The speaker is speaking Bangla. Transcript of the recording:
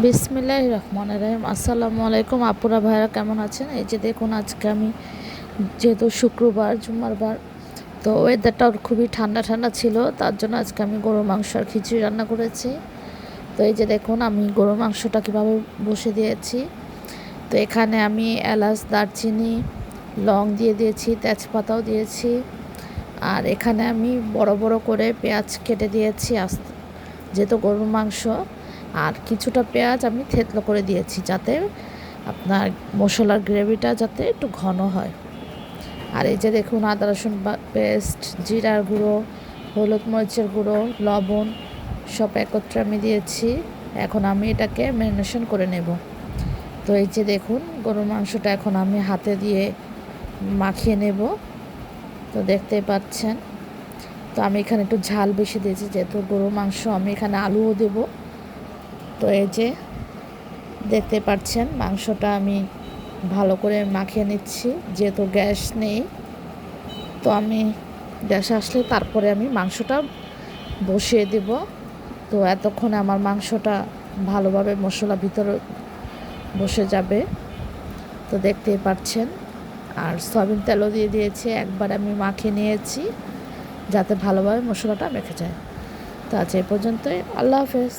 বিসমিল্লাহির রহমানির রহিম। আসসালামু আলাইকুম আপুরা ভাইরা, কেমন আছেন? এই যে দেখুন, আজকে আমি যেহেতু শুক্রবার জুম্মার বার, তো ওয়েদারটা খুবই ঠান্ডা ঠান্ডা ছিল, তার জন্য আজকে আমি গরুর মাংস আর খিচুড়ি রান্না করেছি। তো এই যে দেখুন, আমি গরুর মাংসটা কীভাবে বসে দিয়েছি। তো এখানে আমি এলাচ, দারচিনি, লং দিয়ে দিয়েছি, তেজপাতাও দিয়েছি। আর এখানে আমি বড় বড় করে পেঁয়াজ কেটে দিয়েছি যেহেতু গরুর মাংস। আর কিছুটা পেঁয়াজ আমি থেতলো করে দিয়েছি, যাতে আপনার মশলার গ্রেভিটা যাতে একটু ঘন হয়। আর এই যে দেখুন, আদা রসুন পেস্ট, জিরার গুঁড়ো, হলুদ মরিচের গুঁড়ো, লবণ সব একত্রে আমি দিয়েছি। এখন আমি এটাকে ম্যারিনেশন করে নেব। তো এই যে দেখুন, গরুর মাংসটা এখন আমি হাতে দিয়ে মাখিয়ে নেব। তো দেখতেই পাচ্ছেন, তো আমি এখানে একটু ঝাল বেশি দিয়েছি, যেহেতু গরুর মাংস আমি এখানে আলুও দেব। তো এই যে দেখতে পাচ্ছেন, মাংসটা আমি ভালো করে মাখিয়ে নিচ্ছি, যেহেতু গ্যাস নেই। তো আমি গ্যাস আসলে তারপরে আমি মাংসটা বসিয়ে দেব। তো এতক্ষণে আমার মাংসটা ভালোভাবে মশলা ভিতরে বসে যাবে। তো দেখতেই পাচ্ছেন। আর সয়াবিন তেলও দিয়ে দিয়েছি, একবার আমি মাখিয়ে নিয়েছি যাতে ভালোভাবে মশলাটা মেখে যায়। তো আজ এই পর্যন্তই। আল্লাহ হাফেজ।